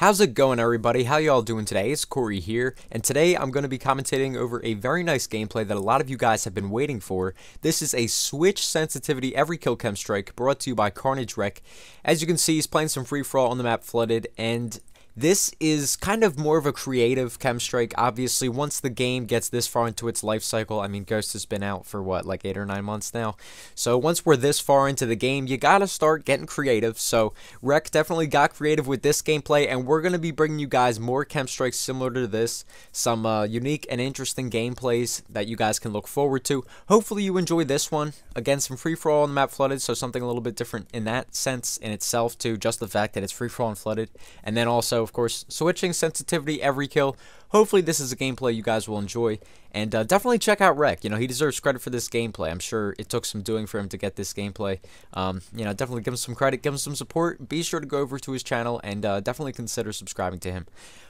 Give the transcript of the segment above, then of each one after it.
How's it going, everybody? How y'all doing today? It's Corey here, and today I'm going to be commentating over a very nice gameplay that a lot of you guys have been waiting for. This is a Switch Sensitivity KEM Strike brought to you by KRNG Wreck. As you can see, he's playing some free-for-all on the map Flooded, and this is kind of more of a creative chem strike. Obviously, once the game gets this far into its life cycle, I mean, Ghost has been out for what, like 8 or 9 months now. So once we're this far into the game, you gotta start getting creative. So Rec definitely got creative with this gameplay, and we're gonna be bringing you guys more chem strikes similar to this. Some unique and interesting gameplays that you guys can look forward to. Hopefully you enjoy this one. Again, some free-for-all on the map Flooded, so something a little bit different in that sense in itself too. Just the fact that it's free-for-all and Flooded, and then also, of course, switching sensitivity every kill. Hopefully this is a gameplay you guys will enjoy, and definitely check out Rec. You know, he deserves credit for this gameplay. I'm sure it took some doing for him to get this gameplay. You know, definitely give him some credit, give him some support. Be sure to go over to his channel and definitely consider subscribing to him.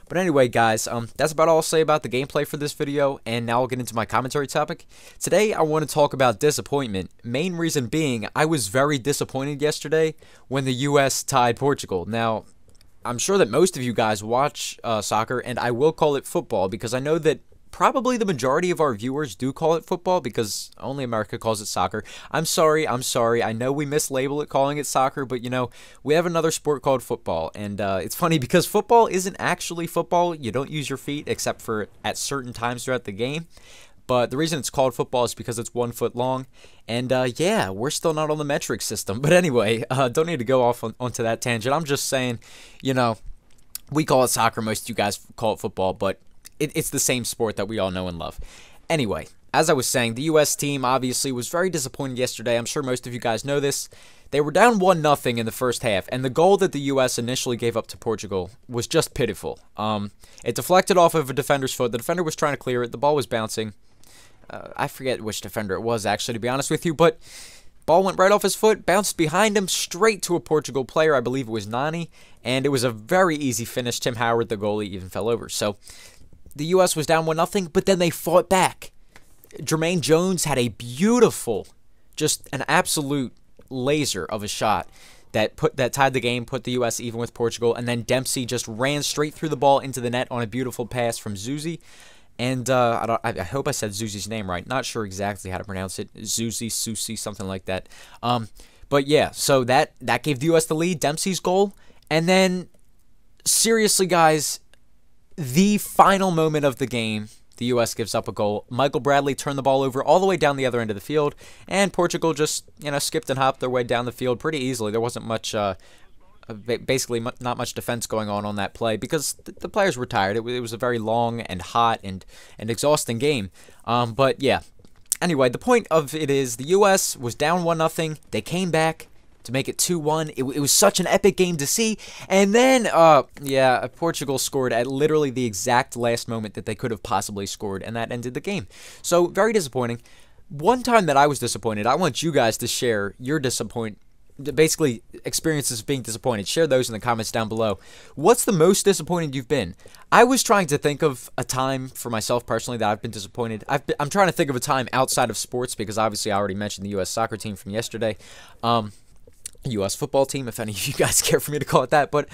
But anyway, guys, that's about all I'll say about the gameplay for this video, and now I'll get into my commentary topic. Today, I want to talk about disappointment. Main reason being, I was very disappointed yesterday when the U.S. tied Portugal. Now, I'm sure that most of you guys watch soccer, and I will call it football because I know that probably the majority of our viewers do call it football because only America calls it soccer. I'm sorry. I know we mislabel it calling it soccer, but you know, we have another sport called football, and it's funny because football isn't actually football. You don't use your feet except for at certain times throughout the game. But the reason it's called football is because it's 1 foot long. And yeah, we're still not on the metric system. But anyway, don't need to go off onto that tangent. I'm just saying, you know, we call it soccer. Most of you guys call it football. But it's the same sport that we all know and love. Anyway, as I was saying, the U.S. team obviously was very disappointed yesterday. I'm sure most of you guys know this. They were down 1-0 in the first half. And the goal that the U.S. initially gave up to Portugal was just pitiful. It deflected off of a defender's foot. The defender was trying to clear it. The ball was bouncing. I forget which defender it was, actually, to be honest with you, but ball went right off his foot, bounced behind him, straight to a Portugal player. I believe it was Nani, and it was a very easy finish. Tim Howard, the goalie, even fell over. So the U.S. was down 1-0, but then they fought back. Jermaine Jones had a beautiful, just an absolute laser of a shot that tied the game, put the U.S. even with Portugal, and then Dempsey just ran straight through the ball into the net on a beautiful pass from Zuzi. And I hope I said Zuzi's name right. Not sure exactly how to pronounce it. Zuzi, Susi, something like that. But yeah, so that gave the U.S. the lead. Dempsey's goal. And then, seriously, guys, the final moment of the game, the U.S. gives up a goal. Michael Bradley turned the ball over all the way down the other end of the field. And Portugal just, you know, skipped and hopped their way down the field pretty easily. There wasn't much... basically not much defense going on that play because the players were tired. It was a very long and hot and exhausting game. But yeah, anyway, the point of it is the U.S. was down 1-0. They came back to make it 2-1. It was such an epic game to see. And then, yeah, Portugal scored at literally the exact last moment that they could have possibly scored, and that ended the game. So very disappointing. One time that I was disappointed, I want you guys to share your basically experiences of being disappointed. Share those in the comments down below. What's the most disappointed you've been? I was trying to think of a time for myself personally that I've been disappointed. I'm trying to think of a time outside of sports because obviously I already mentioned the U.S. soccer team from yesterday. U.S. football team, if any of you guys care for me to call it that. But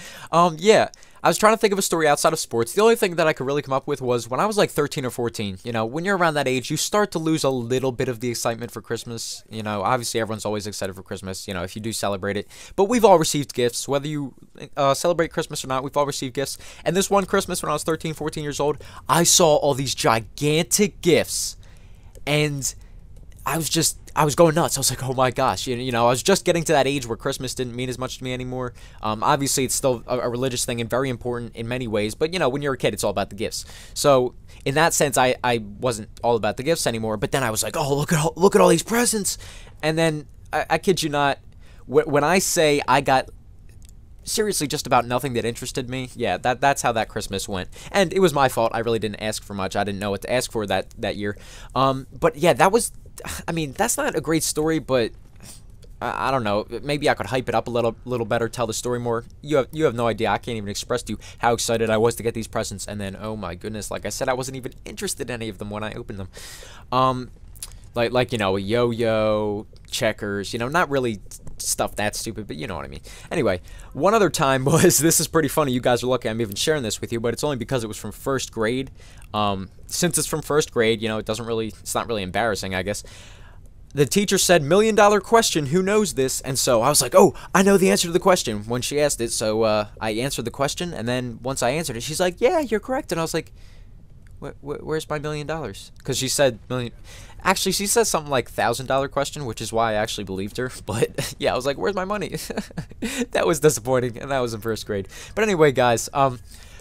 yeah, I was trying to think of a story outside of sports. The only thing that I could really come up with was when I was like 13 or 14. You know, when you're around that age, you start to lose a little bit of the excitement for Christmas. You know, obviously everyone's always excited for Christmas, you know, if you do celebrate it. But we've all received gifts, whether you celebrate Christmas or not, we've all received gifts. And this one Christmas when I was 13, 14 years old, I saw all these gigantic gifts. And I was going nuts. I was like, oh my gosh. You know, I was just getting to that age where Christmas didn't mean as much to me anymore. Obviously, it's still a religious thing and very important in many ways. But, you know, when you're a kid, it's all about the gifts. So, in that sense, I wasn't all about the gifts anymore. But then I was like, oh, look at all these presents. And then, I kid you not, when I say I got seriously just about nothing that interested me, yeah, that's how that Christmas went. And it was my fault. I really didn't ask for much. I didn't know what to ask for that year. But, yeah, that was... I mean, that's not a great story, but I don't know. Maybe I could hype it up a little better, tell the story more. You have no idea. I can't even express to you how excited I was to get these presents. And then, oh my goodness, like I said, I wasn't even interested in any of them when I opened them. like you know, a yo-yo, checkers, you know, not really stuff that stupid, but you know what I mean. Anyway, one other time was, this is pretty funny, you guys are lucky I'm even sharing this with you, but it's only because it was from first grade. Since it's from first grade, you know, it's not really embarrassing, I guess. The teacher said, $1 million question, who knows this? And so I was like, oh, I know the answer to the question when she asked it. So I answered the question, and then once I answered it, she's like, yeah, you're correct. And I was like, where's my $1 million? Because she said million. Actually, she said something like $1,000 question, which is why I actually believed her. But yeah, I was like, where's my money? That was disappointing, and that was in first grade. But anyway, guys,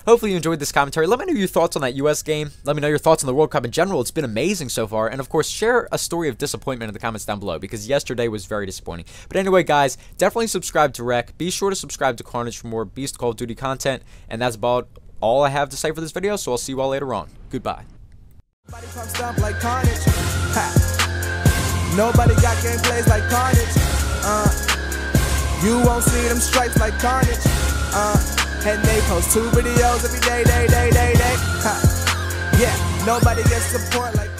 hopefully you enjoyed this commentary. Let me know your thoughts on that US game. Let me know your thoughts on the World Cup in general. It's been amazing so far. And of course, share a story of disappointment in the comments down below, because yesterday was very disappointing. But anyway, guys, definitely subscribe to Wreck. Be sure to subscribe to Carnage for more Beast Call of Duty content. And that's about all I have to say for this video, so I'll see you all later on. Goodbye. Nobody pumps up like Carnage. Ha. Nobody got gameplays like Carnage. You won't see them stripes like Carnage. And they post 2 videos every day, day. Ha. Yeah, nobody gets support like